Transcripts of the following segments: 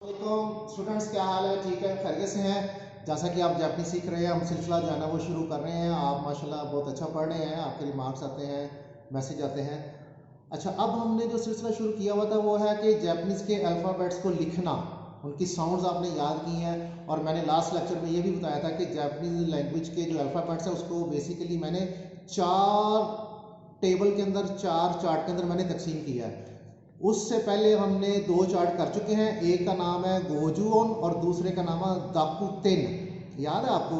Students, क्या हाल है? ठीक है, खैरियत से हैं? जैसा कि आप जापानी सीख रहे हैं, हम सिलसिला जो है ना वो शुरू कर रहे हैं। आप माशाल्लाह बहुत अच्छा पढ़ रहे हैं, आपके रिमार्क्स आते हैं, मैसेज आते हैं। अच्छा, अब हमने जो सिलसिला शुरू किया हुआ था वो है कि जापानीज़ के अल्फ़ाबेट्स को लिखना, उनकी साउंड्स आपने याद की हैं। और मैंने लास्ट लेक्चर में ये भी बताया था कि जापानीज़ लैंग्वेज के जो अल्फ़ाबेट्स हैं उसको बेसिकली मैंने चार टेबल के अंदर, चार चार्ट के अंदर मैंने तकसीम किया है। उससे पहले हमने दो चार्ट कर चुके हैं। एक का नाम है गोजुओन और दूसरे का नाम है दाकुतेन। याद है आपको?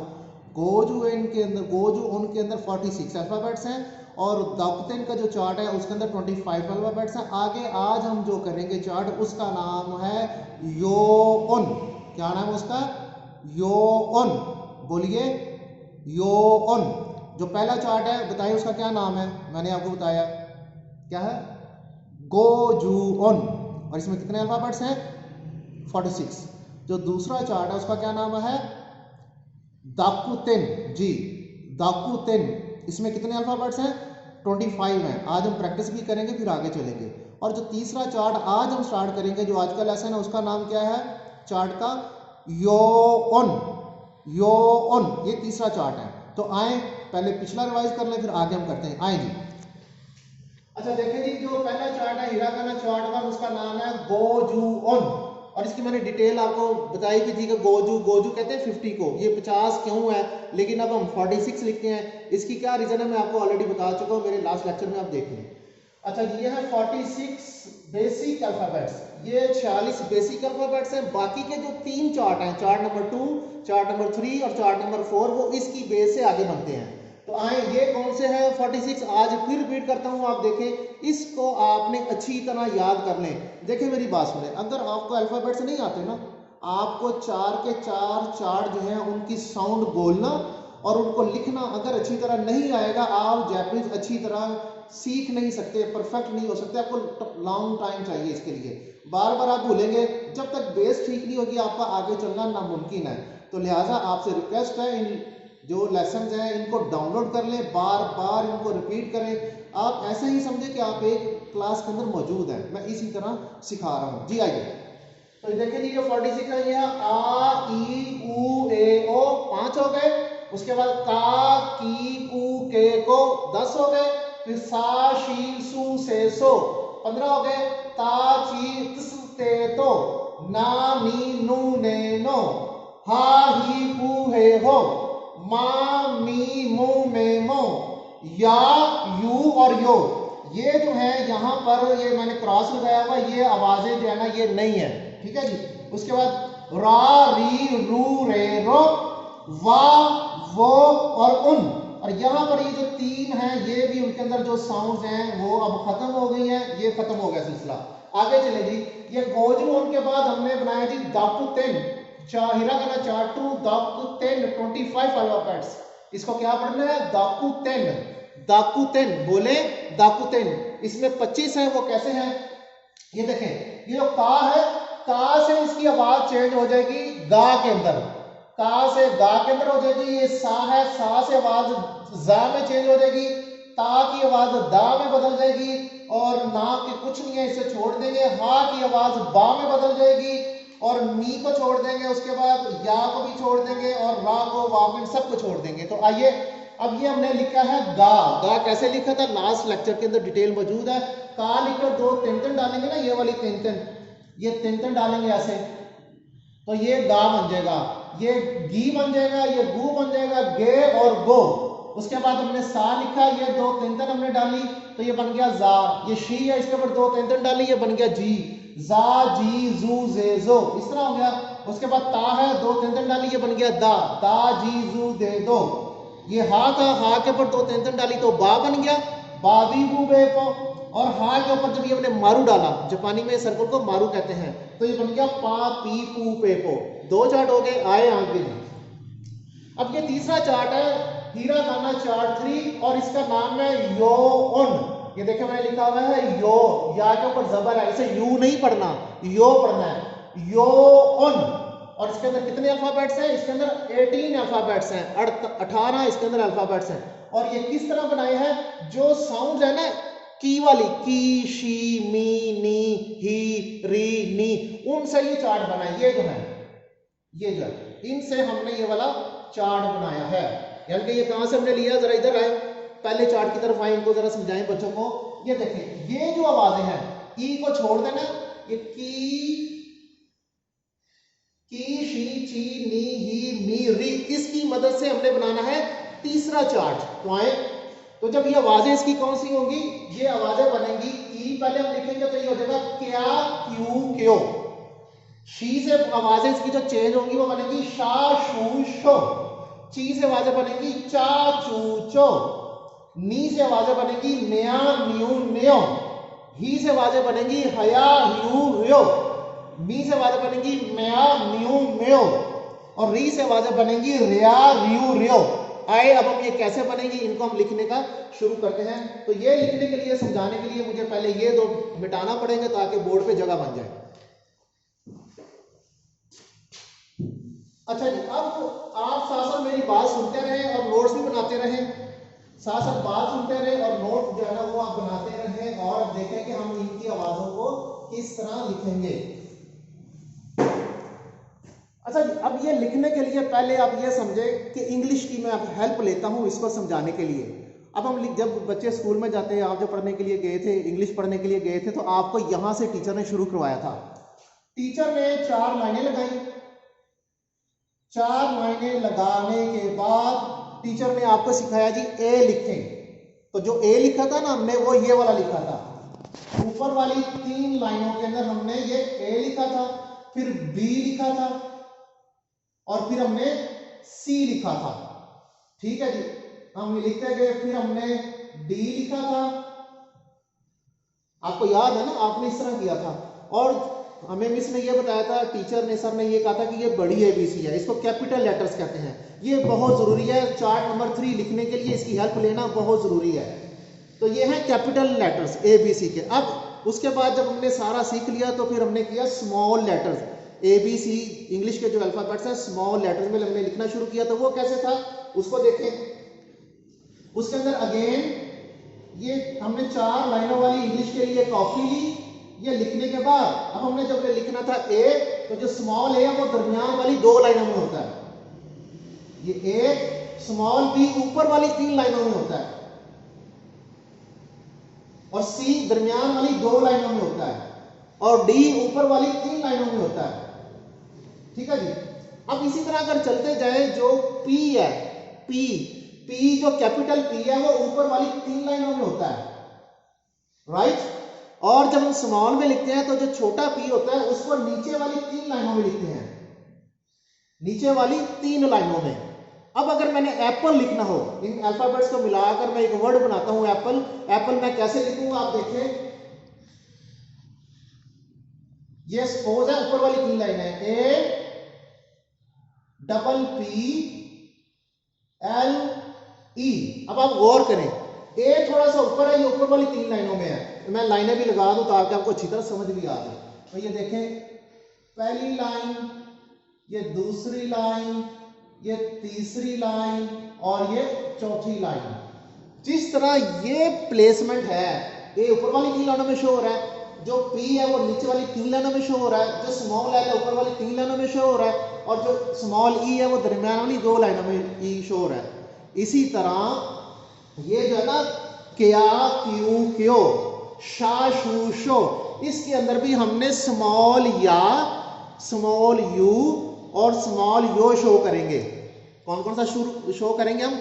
गोजुएन के अंदर, गोजुओन के अंदर 46 अल्फ़ाबेट्स हैं और दाकुतेन का जो चार्ट है उसके अंदर 25 अल्फ़ाबेट्स हैं। आगे आज हम जो करेंगे चार्ट, उसका नाम है योन। क्या नाम है उसका? योन। बोलिए, योन। जो पहला चार्ट है बताइए उसका क्या नाम है? मैंने आपको बताया क्या है, गोजुओन। और इसमें कितने अल्फाबेट्स हैं? 46। जो दूसरा चार्ट है उसका क्या नाम है? दाकुतेन। जी, दाकुतेन। इसमें कितने अल्फाबेट्स हैं? 25 हैं। आज हम प्रैक्टिस भी करेंगे, फिर आगे चलेंगे। और जो तीसरा चार्ट आज हम स्टार्ट करेंगे, जो आज का लेसन है, उसका नाम क्या है चार्ट का? योन। योन, ये तीसरा चार्ट है। तो आए पहले पिछला रिवाइज कर लें, फिर आगे हम करते हैं। आए जी। अच्छा देखिए जी, जो पहला चार्ट है हिरागाना चार्ट का, उसका नाम है गोजुओन। और इसकी मैंने डिटेल आपको बताई कि जी का गोजू, गोजू कहते हैं 50 को। ये 50 क्यों है, लेकिन अब हम 46 लिखते हैं। इसकी क्या रीजन है मैं आपको ऑलरेडी बता चुका हूँ, मेरे लास्ट लेक्चर में आप देखें। अच्छा, ये है 46 बेसिक अल्फाबेट्स, ये 46 बेसिक अल्फाबेट्स हैं। बाकी के जो तीन चार्ट हैं, चार्ट नंबर 2, चार्ट नंबर 3 और चार्ट नंबर 4, वो इसकी बेस से आगे बढ़ते हैं। तो आए, ये कौन से है 46? आज फिर रिपीट करता हूं, आप देखें, इसको आपने अच्छी तरह याद कर लें। देखें मेरी बात सुने, अगर आपको अल्फाबेट्स नहीं आते ना, आपको चार के चार चार्ट जो हैं उनकी साउंड बोलना और उनको लिखना अगर अच्छी तरह नहीं आएगा, आप जापानीज अच्छी तरह सीख नहीं सकते, परफेक्ट नहीं हो सकते। आपको लॉन्ग टाइम चाहिए इसके लिए। बार बार आप भूलेंगे, जब तक बेस ठीक नहीं होगी आपका आगे चलना नामुमकिन है। तो लिहाजा आपसे रिक्वेस्ट है, इन जो लेसन्स हैं इनको डाउनलोड कर लें, बार बार इनको रिपीट करें। आप ऐसा ही समझे कि आप एक क्लास के अंदर मौजूद हैं, मैं इसी तरह सिखा रहा हूँ। जी आइए। तो देखिए जी, ये 46 है, ये आ ई उ ए ओ 5 हो गए। उसके बाद का की कू के को 10 हो गए। फिर सा शी सू से सो 15 हो गए। ता ची तस ते तो, ना नी नू ने नो, हा ही हू हे हो, मा मी मू मे मो, या यू और यो। ये जो है यहाँ पर ये मैंने क्रॉस लगाया हुआ, ये आवाजें जो है ना ये नहीं है, ठीक है जी। उसके बाद रा री रू रे रो, वा वो और उन। और यहाँ पर ये जो तीन हैं, ये भी उनके अंदर जो साउंड्स हैं वो अब खत्म हो गई हैं, ये खत्म हो गया सिलसिला। आगे चले जी। ये गोजुओन के बाद हमने बनाया जी दाकुतेन। Hiragana chart 2 दाकुतेन 25 alphabets. इसको क्या पढ़ना है? दाकुतेन। दाकुतेन बोले, दाकुतेन। इसमें 25 है, वो कैसे हैं ये देखें। ये जो का है, का से इसकी आवाज चेंज हो जाएगी गा के अंदर, का से गा के अंदर हो जाएगी। ये सा है, सा से आवाज जा में चेंज हो जाएगी, ता की आवाज दा में बदल जाएगी, और ना के कुछ नहीं है, इसे छोड़ देंगे। हा की आवाज बा में बदल जाएगी, और नी को छोड़ देंगे, उसके बाद या को भी छोड़ देंगे, और रा को, वा को, सबको छोड़ देंगे। तो आइए, अब ये हमने लिखा है गा। गा कैसे लिखा था लास्ट लेक्चर के अंदर डिटेल मौजूद है। का लिखकर दो तिनतन डालेंगे ना, ये वाली तिनतन, ये तिनतन डालेंगे ऐसे, तो ये गा बन जाएगा। ये गी बन जाएगा, ये गू बन जाएगा, गे और गो। उसके बाद हमने सा लिखा, ये दो तिनतन हमने डाली, तो ये बन गया जा। ये शी है, इसके ऊपर दो तिनतन डाली, ये बन गया जी। जा जी जू जे जो, इस तरह हो गया। उसके बाद ता है, दो तिनतन डाली, ये बन गया दा। दा जी जू दे दो। ये हा था, हा के ऊपर दो तिनतन डाली तो बा बन गया, बादी बू बे पो। और हा के ऊपर जब ये हमने मारू डाला, जापानी में सर्कल को मारू कहते हैं, तो ये बन गया पा पी पू पे पो। दो चार्ट हो गए, आए आगे। अब ये तीसरा चार्ट है हिरागाना चार्ट 3, और इसका नाम है योन। ये देखिए मैंने लिखा हुआ है यो, या के ऊपर जबर है, इसे यू नहीं पढ़ना, यो पढ़ना है, योन। और इसके अंदर कितने अल्फाबेट्स हैं? इसके अंदर 18 अल्फाबेट्स हैं, 18 इसके अंदर अल्फाबेट्स हैं। और ये किस तरह बनाए हैं? जो साउंड है ना, की वाली, की, शी, मी, नी, ही, री, नी, उनसे ये चार्ट बना है। ये जो है, ये जो है, इनसे हमने ये वाला चार्ट बनाया है। यानी कि ये कहां से हमने लिया, जरा इधर आए, पहले चार्ट की तरफ आए, इनको जरा समझाएं बच्चों को। ये देखें, ये जो आवाजें हैं, ई को छोड़ देना, ये की, शी, ची, नी, ही, मी, री, इसकी मदद से हमने बनाना है तीसरा चार्ट। तो आए, तो जब ये आवाजें इसकी कौन सी होंगी, ये आवाजें बनेंगी, ई पहले हम लिखेंगे तो ये हो जाएगा क्या, क्यू, क्यो। शी से आवाजें इसकी जो चेंज होंगी वो बनेगी शा, शू, शो। ची से आवाजें बनेगी चा, चू, चो। नी से आवाजें बनेगी न्या, न्यू, न्यो। ही से आवाजें बनेगी हया, ह्यू, ह्यो। मी से आवाजें बनेगी म्या, म्यू, म्यो। और री से आवाजें बनेगी रिया, रियू, रियो। आए, अब हम ये कैसे बनेगी, इनको हम लिखने का शुरू करते हैं। तो ये लिखने के लिए, समझाने के लिए मुझे पहले ये दो मिटाना पड़ेंगे ताकि बोर्ड पे जगह बन जाए। अच्छा जी, अब आप साथ साथ मेरी बात सुनते रहें और नोट्स भी बनाते रहें। साथ साथ बात सुनते रहें और नोट जो है ना वो आप बनाते रहें और देखें कि हम इनकी आवाजों को किस तरह लिखेंगे। अच्छा जी, अब ये लिखने के लिए पहले आप ये समझें कि इंग्लिश की मैं हेल्प लेता हूं इसको समझाने के लिए। अब हम जब बच्चे स्कूल में जाते हैं, आप जब पढ़ने के लिए गए थे, इंग्लिश पढ़ने के लिए गए थे, तो आपको यहां से टीचर ने शुरू करवाया था। टीचर ने 4 लाइनें लगाई। 4 लाइनें लगाने के बाद टीचर ने आपको सिखाया जी ए लिखें। तो जो ए लिखा था ना हमने, वो ये वाला लिखा था। ऊपर वाली 3 लाइनों के अंदर हमने ये ए लिखा था, फिर बी लिखा था और फिर हमने सी लिखा था। ठीक है जी, हम लिखते गए, फिर हमने डी लिखा था। आपको याद है ना, आपने इस तरह किया था। और हमें मिस ने ये बताया था, टीचर ने, सर ने ये कहा था कि ये बड़ी एबीसी है, इसको कैपिटल लेटर्स कहते हैं। ये बहुत जरूरी है, चार्ट नंबर 3 लिखने के लिए इसकी हेल्प लेना बहुत जरूरी है। तो ये है कैपिटल लेटर्स एबीसी के। अब उसके बाद जब हमने सारा सीख लिया तो फिर हमने किया स्मॉल लेटर्स। एबीसी इंग्लिश के जो अल्फाबेट्स हैं, स्मॉल लेटर्स में हमने लिखना शुरू किया। तो वो कैसे था उसको देखें। उसके अंदर अगेन ये हमने 4 लाइनों वाली इंग्लिश के लिए कॉपी ली। ये लिखने के बाद अब हमने जब लिखना था ए, तो जो स्मॉल ए है वो दरमियान वाली 2 लाइनों में होता है। ये ए, स्मॉल बी ऊपर वाली 3 लाइनों में होता है और सी दरमियान वाली 2 लाइनों में होता है और डी ऊपर वाली 3 लाइनों में होता है। ठीक है जी। अब इसी तरह अगर चलते जाए, जो पी है, पी जो कैपिटल पी है वो ऊपर वाली 3 लाइनों में होता है, राइट। और जब हम स्मॉल में लिखते हैं तो जो छोटा पी होता है उसको नीचे वाली 3 लाइनों में लिखते हैं, नीचे वाली 3 लाइनों में। अब अगर मैंने एप्पल लिखना हो, इन अल्फाबेट्स को मिलाकर मैं एक वर्ड बनाता हूं एप्पल। एप्पल मैं कैसे लिखूंगा आप देखें। ये सपोज है ऊपर वाली 3 लाइन है, A double P L E. अब आप गौर करें, ए थोड़ा सा ऊपर है, ये ऊपर वाली 3 लाइनों में है। मैं लाइनें भी लगा दूं ताकि आपको अच्छी तरह समझ भी आ जाए। तो ये देखें, पहली लाइन, ये दूसरी लाइन, ये तीसरी लाइन और ये चौथी लाइन। जिस तरह ये प्लेसमेंट है, ए ऊपर वाली 3 लाइनों में शो हो रहा है, जो पी है वो नीचे वाली 3 लाइनों में शो हो रहा है, जो स्मॉल है ऊपर वाली 3 लाइनों में शो हो रहा है और जो स्मॉल ई है वो दरमियान वाली 2 लाइनों में ई शो हो रहा है। इसी तरह ये जो है ना, क्या, क्यू, क्यो, शा, शू, शो, इसके अंदर भी हमने स्मॉल या, स्मॉल यू और स्मॉल यो शो करेंगे। कौन कौन सा शो करेंगे हम?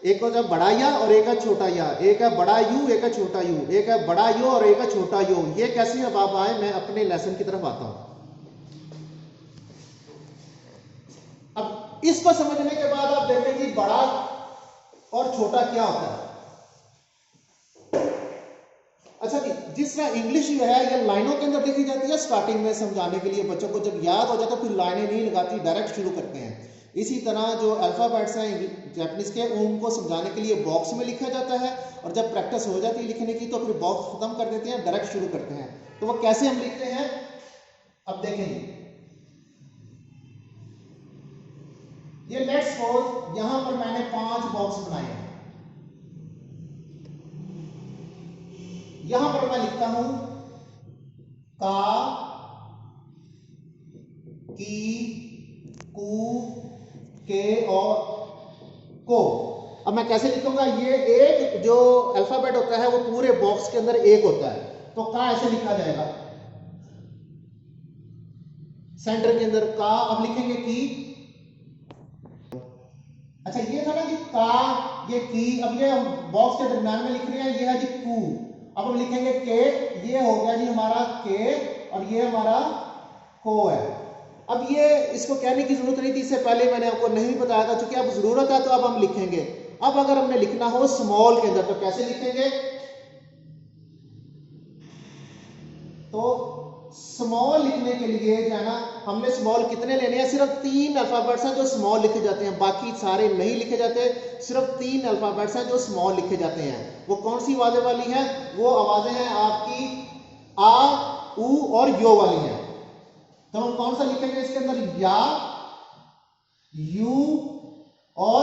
एक हो जब बड़ा या और एक है छोटा या, एक है बड़ा यू, एक है छोटा यू, एक है बड़ा यो और एक है छोटा यो। ये कैसे अब आप आए, मैं अपने लेसन की तरफ आता हूं। अब इसको समझने के बाद आप देखेंगे बड़ा और छोटा क्या होता है। अच्छा जी, जिस तरह इंग्लिश जो है ये लाइनों के अंदर लिखी जाती है, स्टार्टिंग में समझाने के लिए बच्चों को जब याद हो जाता है फिर लाइनें नहीं लगाती, डायरेक्ट शुरू करते हैं। इसी तरह जो अल्फाबेट्स हैं जापानीज के, उनको समझाने के लिए बॉक्स में लिखा जाता है और जब प्रैक्टिस हो जाती है लिखने की तो फिर बॉक्स खत्म कर देते हैं, डायरेक्ट शुरू करते हैं। तो वो कैसे हम लिखते हैं अब देखेंगे। ये लेट्स सपोज यहां पर मैंने 5 बॉक्स बनाए हैं। मैं लिखता हूं का, की, कू, के और को। अब मैं कैसे लिखूंगा, ये एक जो अल्फाबेट होता है वो पूरे बॉक्स के अंदर एक होता है, तो का ऐसे लिखा जाएगा सेंटर के अंदर का। अब लिखेंगे की। अच्छा ये था ना जी का, ये की, अब ये बॉक्स के दरम्यान में लिख रहे हैं, ये है जी कू। अब हम लिखेंगे के, ये हो गया जी हमारा के और ये हमारा को है। अब ये इसको कहने की जरूरत नहीं थी, इससे पहले मैंने आपको नहीं बताया था, चूंकि अब जरूरत है तो अब हम लिखेंगे। अब अगर हमने लिखना हो स्मॉल के अंदर तो कैसे लिखेंगे, तो स्मॉल लिखने के लिए जो है ना, हमने स्मॉल कितने लेने हैं, सिर्फ 3 अल्फाबेट्स हैं जो स्मॉल लिखे जाते हैं, बाकी सारे नहीं लिखे जाते। सिर्फ 3 अल्फाबेट्स हैं जो स्मॉल लिखे जाते हैं। वो कौन सी आवाजें वाली हैं, वो आवाजें हैं आपकी आ, ऊ और यो वाली हैं। तो हम कौन सा लिखेंगे इसके अंदर, या, यू और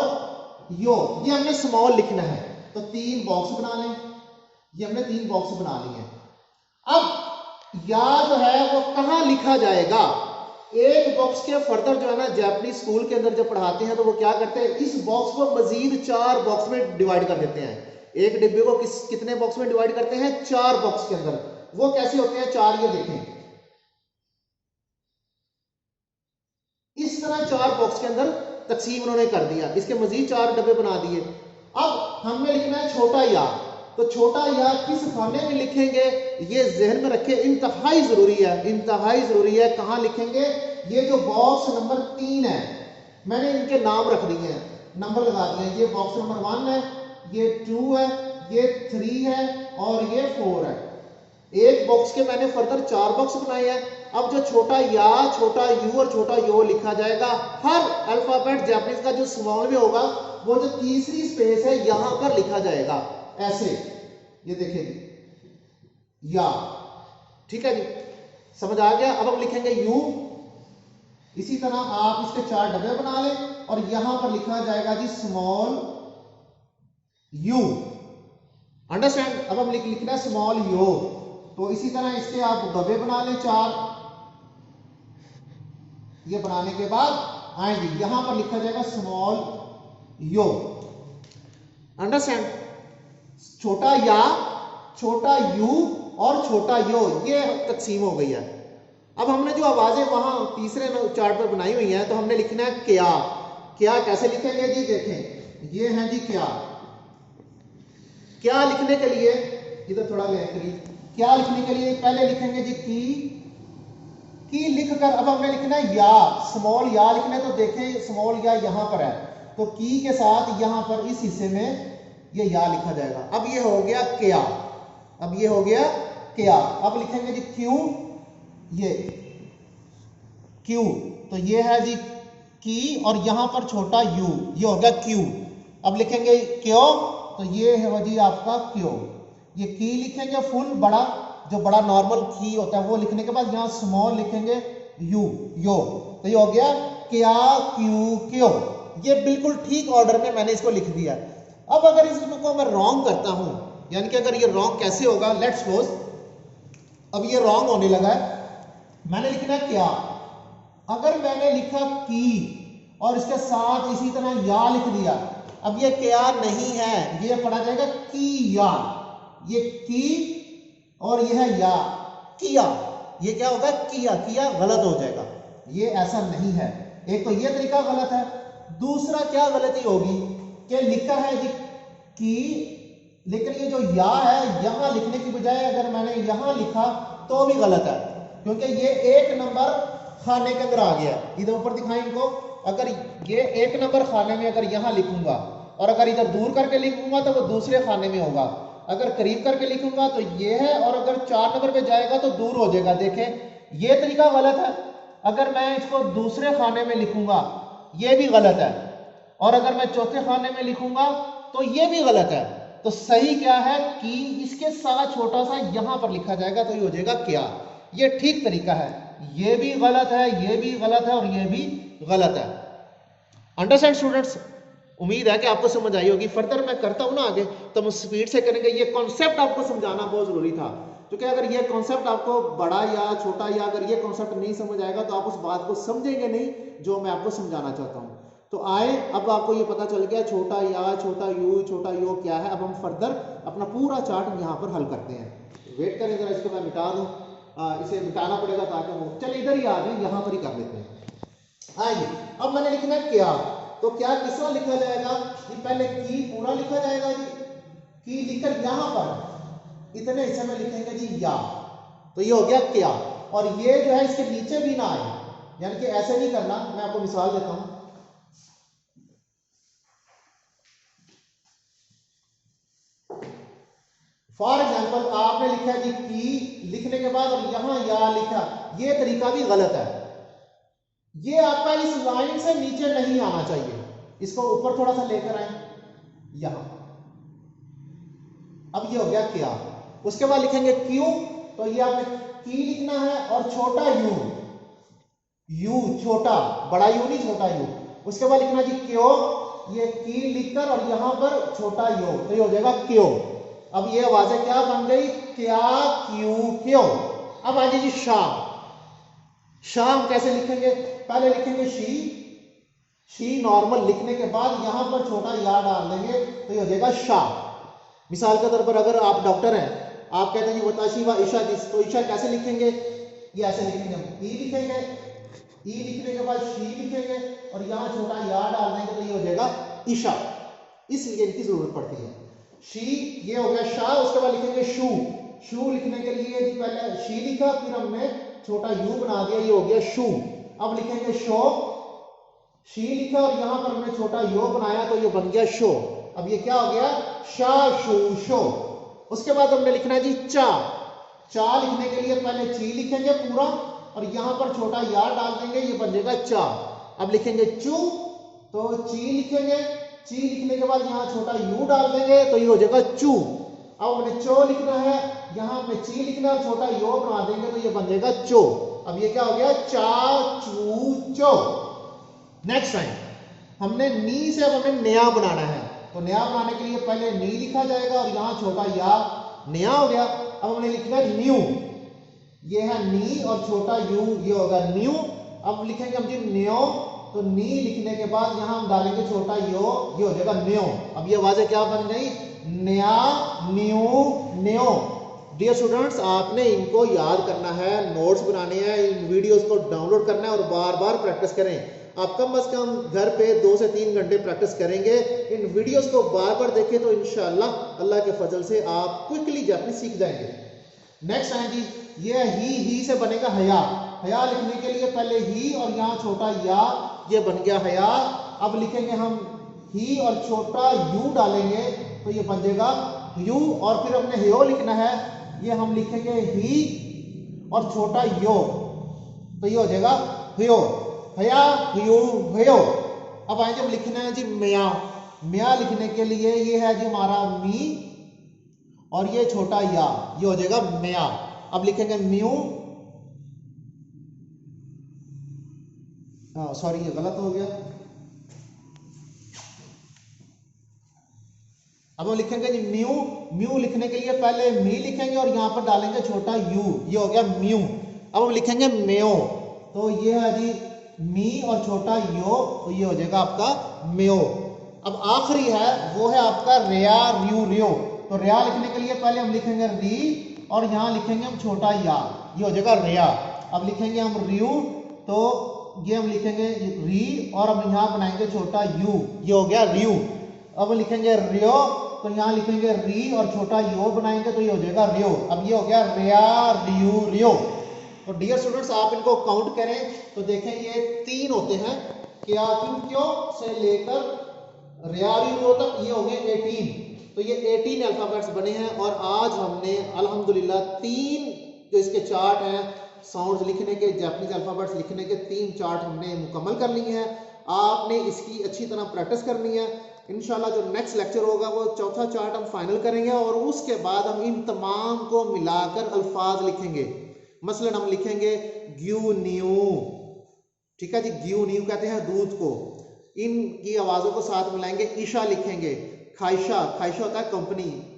यो, ये हमने स्मॉल लिखना है। तो 3 बॉक्स बना लें, ये हमने 3 बॉक्स बना लिए हैं। अब या जो है वो कहां लिखा जाएगा, एक बॉक्स के फर्दर जो है ना जापानीज स्कूल के अंदर जब पढ़ाते हैं तो वो क्या करते हैं, इस बॉक्स को मजीद 4 बॉक्स में डिवाइड कर देते हैं। एक डिब्बे को कितने बॉक्स में डिवाइड करते हैं, 4 बॉक्स के अंदर। वो कैसे होते हैं 4, ये देखें, इस तरह 4 बॉक्स के अंदर तकसीम उन्होंने कर दिया, इसके मजीद 4 डब्बे बना दिए। अब हमें लिखना है छोटा या, तो छोटा या किस खाने में लिखेंगे, ये जहन में रखें, इंतहाई जरूरी है, इंतहाई जरूरी है। कहां लिखेंगे, ये जो बॉक्स नंबर 3 है, मैंने इनके नाम रख दिए हैं, नंबर लगा दिए हैं। ये बॉक्स नंबर 1 है, ये 2 है, ये 3 है और ये 4 है। एक बॉक्स के मैंने फर्दर 4 बॉक्स बनाए हैं। अब जो छोटा या, छोटा यू और छोटा यो लिखा जाएगा, हर अल्फाबेट जापानीज का जो स्मॉल में होगा वो जो तीसरी स्पेस है यहां पर लिखा जाएगा ऐसे, ये देखिए या, ठीक है जी, समझ आ गया। अब हम लिखेंगे यू, इसी तरह आप इसके 4 डब्बे बना लें और यहां पर लिखा जाएगा जी स्मॉल यू, अंडरस्टैंड। अब हम लिखना है स्मॉल यो, तो इसी तरह इसके आप डब्बे बना लें 4। ये बनाने के बाद आएंगे यहां पर लिखा जाएगा स्मॉल यो, अंडरस्टैंड। छोटा या, छोटा यू और छोटा यो, ये तकसीम हो गई है। अब हमने जो आवाजें वहां तीसरे चार्ट पर बनाई हुई हैं, तो हमने लिखना है क्या। क्या कैसे लिखेंगे जी, देखें ये है जी क्या। क्या लिखने के लिए इधर थोड़ा ले करिए, क्या लिखने के लिए पहले लिखेंगे जी की लिखकर अब हमें लिखना है या, स्मॉल या लिखना है। तो देखें स्मॉल या यहां पर है, तो की के साथ यहां पर इस हिस्से में ये या लिखा जाएगा। अब ये हो गया क्या, अब ये हो गया क्या। अब लिखेंगे जी क्यू, ये क्यू, तो ये है जी की और यहां पर छोटा यू, ये हो गया क्यू। अब लिखेंगे क्यों, तो ये है जी आपका क्यों। ये की लिखेंगे फुल बड़ा, जो बड़ा नॉर्मल की होता है वो लिखने के बाद यहां स्मॉल लिखेंगे यू, यो, तो ये हो गया क्या, क्यू, क्यों। ये बिल्कुल ठीक ऑर्डर में मैंने इसको लिख दिया। अब अगर इसको मैं रॉन्ग करता हूं, यानी कि अगर ये रॉन्ग कैसे होगा, लेट्स सपोज अब ये रॉन्ग होने लगा है, मैंने लिखना है क्या। अगर मैंने लिखा की और इसके साथ इसी तरह या लिख दिया, अब ये क्या नहीं है, ये पढ़ा जाएगा की या, ये की और ये है या, किया, ये क्या होगा किया, किया गलत हो जाएगा, ये ऐसा नहीं है। एक तो ये तरीका गलत है, दूसरा क्या गलती होगी कि लिखा है जी की, लेकिन ये जो या है यहां लिखने की बजाय अगर मैंने यहां लिखा तो भी गलत है, क्योंकि ये 1 नंबर खाने के अंदर आ गया। इधर ऊपर दिखाएं इनको, अगर ये 1 नंबर खाने में अगर यहां लिखूंगा और अगर इधर दूर करके लिखूंगा तो वो दूसरे खाने में होगा, अगर करीब करके लिखूंगा तो ये है, और अगर 4 नंबर पे जाएगा तो दूर हो जाएगा। देखें ये तरीका गलत है। अगर मैं इसको दूसरे खाने में लिखूंगा ये भी गलत है, और अगर मैं चौथे खाने में लिखूंगा तो ये भी गलत है। तो सही क्या है कि इसके साथ छोटा सा यहां पर लिखा जाएगा, तो ये हो जाएगा क्या। ये ठीक तरीका है, ये भी गलत है, ये भी गलत है और ये भी गलत है। अंडरस्टैंड स्टूडेंट्स, उम्मीद है कि आपको समझ आई होगी। फर्दर मैं करता हूं ना आगे तो हम स्पीड से करेंगे, ये कॉन्सेप्ट आपको समझाना बहुत जरूरी था। क्योंकि अगर ये कॉन्सेप्ट आपको बड़ा या छोटा या अगर ये कॉन्सेप्ट नहीं समझ आएगा तो आप उस बात को समझेंगे नहीं जो मैं आपको समझाना चाहता हूँ। तो आए, अब आपको ये पता चल गया छोटा या, छोटा यू, छोटा यो क्या है। अब हम फर्दर अपना पूरा चार्ट यहाँ पर हल करते हैं। वेट करें जरा, इसको मैं मिटा दूँ, इसे मिटाना पड़ेगा ताकि हम चल इधर ही आ जाए, यहाँ पर ही कर लेते हैं। आइए, अब मैंने लिखना है क्या, तो क्या किस तरह लिखा जाएगा जी, पहले की पूरा लिखा जाएगा जी, की लिखकर यहाँ पर इतने हिस्से में लिखेंगे जी या, तो ये हो गया क्या। और ये जो है इसके नीचे भी ना आए, यानी कि ऐसे नहीं करना। मैं आपको मिसाल देता हूं, फॉर एग्जाम्पल आपने लिखा जी की लिखने के बाद और यहां या लिखा, ये तरीका भी गलत है। ये आपका इस लाइन से नीचे नहीं आना चाहिए, इसको ऊपर थोड़ा सा लेकर आए यहां। अब ये हो गया क्या। उसके बाद लिखेंगे क्यू, तो ये आपने की लिखना है और छोटा यू, यू छोटा, बड़ा यू नहीं छोटा यू। उसके बाद लिखना जी क्यो, ये की लिखकर और यहां पर छोटा यो, तो ये हो जाएगा क्यो। अब ये आवाजें क्या बन गई, क्या, क्यू, क्यों। अब आ जी शाह, शाह हम कैसे लिखेंगे, पहले लिखेंगे शी नॉर्मल, लिखने के बाद यहां पर छोटा या डाल देंगे तो ये हो जाएगा शाह। मिसाल के तौर पर अगर आप डॉक्टर हैं, आप कहते हैं जी वताशी व ईशा दिस, तो ईशा कैसे लिखेंगे, ये ऐसे लिखेंगे, ई लिखेंगे, ई लिखने के बाद शी लिखेंगे और यहां छोटा या डाल देंगे तो ये हो जाएगा ईशा। इसलिए इनकी जरूरत पड़ती है। शी, ये हो गया शाह। उसके बाद लिखेंगे शू, शू लिखने के लिए जी पहले शी लिखा, फिर हमने छोटा यू बना दिया, ये हो गया शू। अब लिखेंगे शो, शी लिखा और यहां पर हमने छोटा यो बनाया तो ये बन गया शो। अब ये क्या हो गया, शा, शू, शो। उसके बाद हमने लिखना है जी चा, चा लिखने के लिए पहले ची लिखेंगे पूरा और यहां पर छोटा या डाल देंगे, ये बन जाएगा चा। अब लिखेंगे चू, तो ची लिखेंगे, ची लिखने के बाद यहां छोटा यू डाल देंगे तो ये हो जाएगा चू। अब हमने चो लिखना है, यहां पे ची लिखना है, छोटा यो बना देंगे तो ये बन जाएगा चो। अब ये क्या हो गया, चा, चू, चो। नेक्स्ट टाइम हमने नी से अब हमें नया बनाना है, तो नया बनाने के लिए पहले नी लिखा जाएगा और यहां छोटा या, नया हो गया। अब हमने लिखना है न्यू, ये है नी और छोटा यू, ये होगा न्यू। अब लिखेंगे हम जी न्यो, तो नी लिखने के बाद यहां हम डालेंगे छोटा यो, ये हो जाएगा न्यो। अब ये आवाजें क्या बन गई, नया, न्यू, न्यो। डियर स्टूडेंट्स, आपने इनको याद करना है, नोट्स बनाने हैं, इन वीडियोस को डाउनलोड करना है और बार बार प्रैक्टिस करें। आप कम से कम घर पे 2 से 3 घंटे प्रैक्टिस करेंगे, इन वीडियोस को बार बार देखें तो इंशाल्लाह अल्लाह के फजल से आप क्विकली जापानी सीख जाएंगे। नेक्स्ट है जी, ये ही से बनेगा हया। हया लिखने के लिए पहले ही और यहाँ छोटा या, ये बन गया हया। अब लिखेंगे हम ही और छोटा यू डालेंगे तो ये बन जाएगा यू। और फिर हमने ह्यो लिखना है, ये हम लिखेंगे ही और छोटा यो, तो ये हो जाएगा ह्यो, हया, ह्यू, ह्यो। अब आएंगे हम लिखना है जी म्या, म्या लिखने के लिए ये है जी हमारा मी और ये छोटा या, ये हो जाएगा म्या। अब लिखेंगे म्यू, सॉरी ये गलत हो गया। अब हम लिखेंगे जी म्यू, म्यू लिखने के लिए पहले मी लिखेंगे और यहां पर डालेंगे छोटा यू, ये हो गया म्यू। अब हम लिखेंगे मेयो, तो ये है जी मी और छोटा यो, तो ये हो जाएगा आपका मेयो। अब आखिरी है वो है आपका रिया, रियू, रियो। तो रिया लिखने के लिए पहले हम लिखेंगे री और यहां लिखेंगे हम छोटा या, ये हो जाएगा रिया। अब लिखेंगे हम रियू, तो ये हम लिखेंगे री और हम यहां बनाएंगे छोटा यू, ये हो गया रियू। अब लिखेंगे रियो, तो यहां लिखेंगे री और छोटा यो बनाएंगे तो ये हो जाएगा रियो। अब ये हो गया रिया, रियू, रियो। तो डियर स्टूडेंट्स, आप इनको काउंट करें तो देखें ये 3 होते हैं, क्या, क्यों, क्यों से लेकर रिया, रियो तक, ये हो गए 18। तो ये 18 अल्फाबेट्स बने हैं और आज हमने अल्हम्दुलिल्लाह 3 जो इसके चार्ट हैं साउंड्स लिखने के, जापानीज अल्फाबेट्स लिखने के 3 चार्ट हमने मुकम्मल कर लिए हैं। आपने इसकी अच्छी तरह प्रैक्टिस करनी है। इंशाल्लाह जो नेक्स्ट लेक्चर होगा वो चौथा चार्ट हम फाइनल करेंगे और उसके बाद हम इन तमाम को मिलाकर अल्फाज लिखेंगे। मसलन हम लिखेंगे ग्यू न्यू, ठीक है जी, ग्यू न्यू कहते हैं दूध को, इनकी आवाज़ों को साथ मिलाएंगे। ईशा लिखेंगे, खाइशा, खाइशा होता है कंपनी,